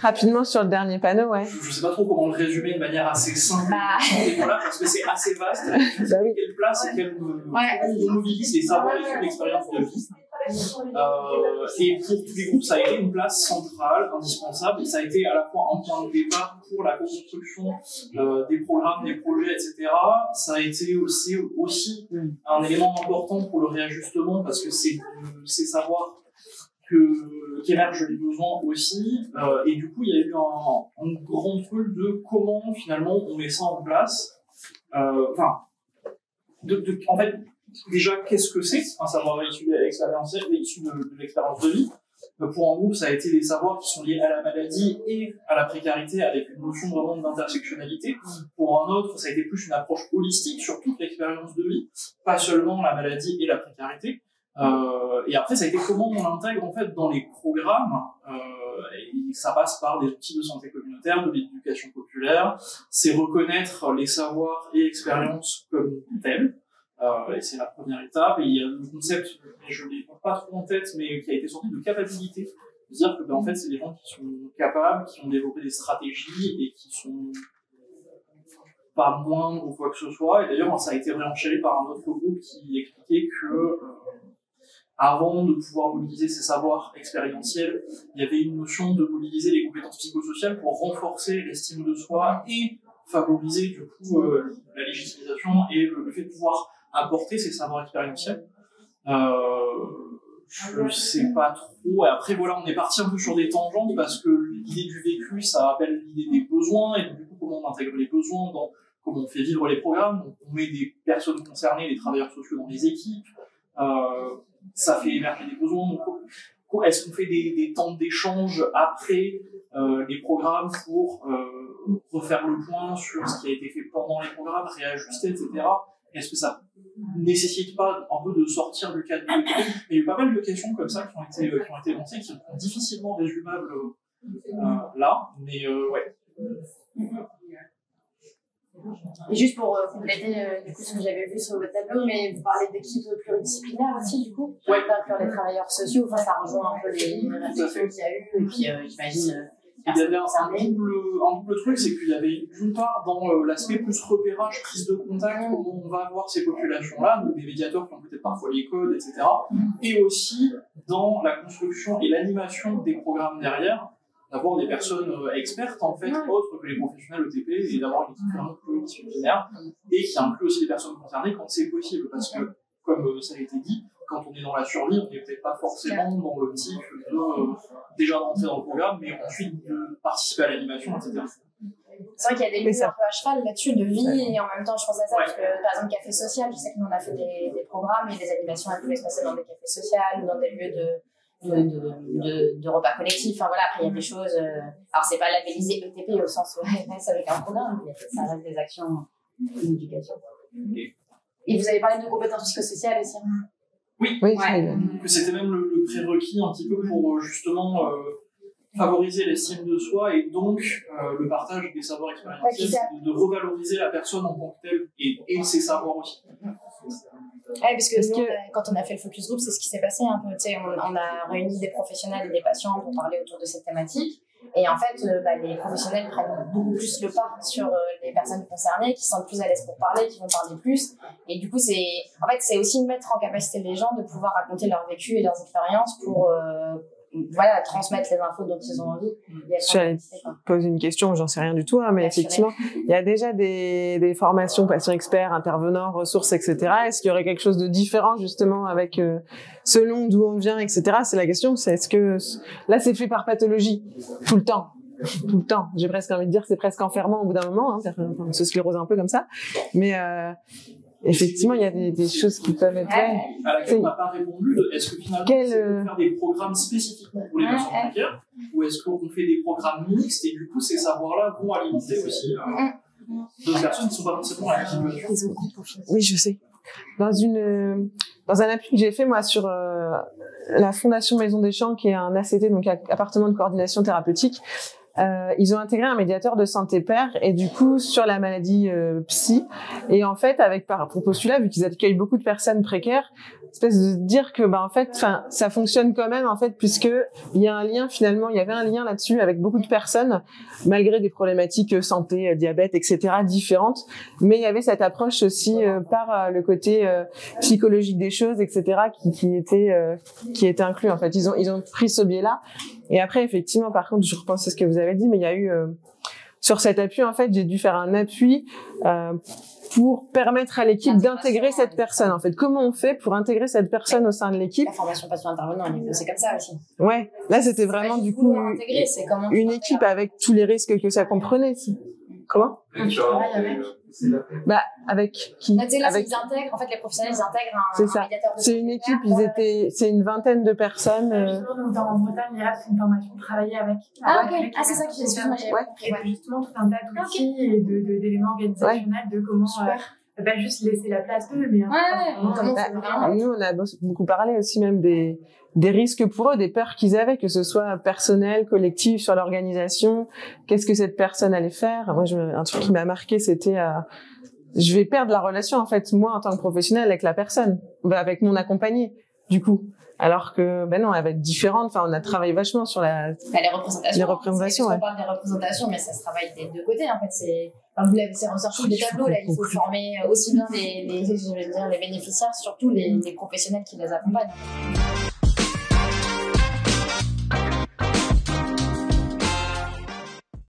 rapidement sur le dernier panneau, ouais. Je sais pas trop comment le résumer de manière assez simple, parce que c'est assez vaste. Quelle place et on mobilise les savoirs et l'expérience de vie. Et pour tous les groupes, ça a été une place centrale, indispensable, et ça a été à la fois un point de départ pour la construction des programmes, des projets, etc. Ça a été aussi un élément important pour le réajustement, parce que c'est savoir qui émergent les besoins aussi, et du coup il y a eu un grand truc de comment finalement on met ça en place. En fait, déjà, qu'est-ce que c'est un savoir issu de l'expérience de vie? Pour un groupe, ça a été des savoirs qui sont liés à la maladie et à la précarité, avec une notion vraiment d'intersectionnalité. Pour un autre, ça a été plus une approche holistique sur toute l'expérience de vie, pas seulement la maladie et la précarité. Et après, ça a été comment on l'intègre en fait dans les programmes. Et ça passe par des outils de santé communautaire, de l'éducation populaire. C'est reconnaître les savoirs et expériences comme tels. Et c'est la première étape. Et il y a le concept, je ne l'ai pas trop en tête, mais qui a été sorti de capacité. C'est-à-dire que en fait, c'est des gens qui sont capables, qui ont développé des stratégies et qui sont pas moindres ou quoi que ce soit. Et d'ailleurs, ça a été réenchéré par un autre groupe qui expliquait que avant de pouvoir mobiliser ces savoirs expérientiels, il y avait une notion de mobiliser les compétences psychosociales pour renforcer l'estime de soi et favoriser du coup la légitimisation et le fait de pouvoir apporter ces savoirs expérientiels. Je sais pas trop. Et après, voilà, on est parti un peu sur des tangentes parce que l'idée du vécu, ça appelle l'idée des besoins, et du coup, comment on intègre les besoins dans comment on fait vivre les programmes. Donc, on met des personnes concernées, les travailleurs sociaux dans les équipes. Ça fait émerger des besoins. Donc, est-ce qu'on fait des temps d'échange après les programmes pour refaire le point sur ce qui a été fait pendant les programmes, réajuster, etc. Est-ce que ça nécessite pas un peu de sortir du cadre de l'école? Il y a eu pas mal de questions comme ça qui ont été lancées, qui sont difficilement résumables là, mais ouais. Et juste pour compléter du coup ce que j'avais vu sur votre tableau, mais vous parlez d'équipes pluridisciplinaires aussi du coup, d'inclure les travailleurs sociaux, enfin ça rejoint un peu les réflexions qu'il y a eu, et puis j'imagine il y avait un double truc, c'est qu'il y avait d'une part dans l'aspect plus repérage, prise de contact, comment on va avoir ces populations-là, donc des médiateurs qui ont peut-être parfois les codes, etc. Et aussi dans la construction et l'animation des programmes derrière, d'avoir des personnes expertes en fait, autres que les professionnels ETP, et d'avoir une équipe vraiment pluridisciplinaire, et qui inclut aussi les personnes concernées quand c'est possible, parce que, comme ça a été dit, quand on est dans la survie, on n'est peut-être pas forcément dans l'optique de déjà rentrer dans le programme, mais ensuite de participer à l'animation, etc. C'est vrai qu'il y a des lieux un peu à cheval là-dessus de vie, et en même temps je pense à ça, parce que par exemple café social, je sais que nous on a fait des programmes et des animations, elles pouvaient se passer dans des cafés sociaux, dans des lieux de repas collectifs, enfin voilà, après il y a des choses, alors c'est pas labellisé ETP au sens OMS avec un programme, mais ça reste des actions d'éducation. Et vous avez parlé de compétences psychosociales aussi. Oui, c'était même le prérequis un petit peu pour justement favoriser l'estime de soi et donc le partage des savoirs expérientiels, de revaloriser la personne en tant que telle et ses savoirs aussi. Parce que nous, quand on a fait le focus group, c'est ce qui s'est passé un peu. On a réuni des professionnels et des patients pour parler autour de cette thématique. Et en fait, les professionnels prennent beaucoup plus le pas sur les personnes concernées, qui sont plus à l'aise pour parler, qui vont parler plus. Et du coup, c'est aussi mettre en capacité les gens de pouvoir raconter leur vécu et leurs expériences pour transmettre les infos dont ils ont envie. J'allais poser une question, j'en sais rien du tout, hein, mais effectivement, il y a déjà des formations patients experts, intervenants, ressources, etc. Est-ce qu'il y aurait quelque chose de différent justement avec selon d'où on vient, etc. C'est la question. C'est est-ce que là c'est fait par pathologie tout le temps? Tout le temps. J'ai presque envie de dire que c'est presque enfermant au bout d'un moment. On se sclérose un peu comme ça, mais effectivement, il y a des choses qui peuvent être vraies. À laquelle on n'a pas répondu. Est-ce que finalement, c'est de faire des programmes spécifiquement pour les patients précaires, ou est-ce qu'on fait des programmes mixtes et du coup, ces savoirs-là vont alimenter aussi d'autres personnes qui ne sont pas forcément à la situation? Oui, je sais. Dans un appui que j'ai fait, moi, sur la Fondation Maison des Champs, qui est un ACT, donc appartement de coordination thérapeutique, ils ont intégré un médiateur de santé pair et du coup sur la maladie psy. Et en fait, pour postulat, vu qu'ils accueillent beaucoup de personnes précaires, espèce de dire que en fait, ça fonctionne quand même en fait, puisque il y a un lien finalement, il y avait un lien là-dessus avec beaucoup de personnes, malgré des problématiques santé, diabète, etc. différentes, mais il y avait cette approche aussi par le côté psychologique des choses, etc. qui était inclus en fait. Ils ont pris ce biais-là. Et après effectivement, par contre, je repense à ce que vous avez dit, mais il y a eu sur cet appui en fait, j'ai dû faire un appui pour permettre à l'équipe d'intégrer cette personne. En fait, comment on fait pour intégrer cette personne au sein de l'équipe? La formation patient intervenant, c'est comme ça aussi. Ouais, là c'était vraiment du coup une équipe avec tous les risques que ça comprenait. Comment? Tu travailles avec? Avec qui? Avec en fait, les professionnels, ils intègrent un médiateur de c'est une équipe, c'est une vingtaine de personnes. Dans en Bretagne, il y a une formation de travailler avec. Ah, ok. Ah, c'est ça que j'ai compris. Justement, tout un tas d'outils et d'éléments organisationnels de comment pas juste laisser la place d'eux, mais nous, on a beaucoup parlé aussi même des risques pour eux, des peurs qu'ils avaient, que ce soit personnel, collectif, sur l'organisation. Qu'est-ce que cette personne allait faire? Moi, un truc qui m'a marqué, c'était je vais perdre la relation, en fait, moi, en tant que professionnelle, avec la personne, avec mon accompagné, du coup. Alors que, non, elle va être différente. Enfin, on a travaillé vachement sur les représentations. On parle des représentations, mais ça se travaille des deux côtés, en fait. C'est ressorti des tableaux, là. Il faut former aussi bien les bénéficiaires, surtout les professionnels qui les accompagnent.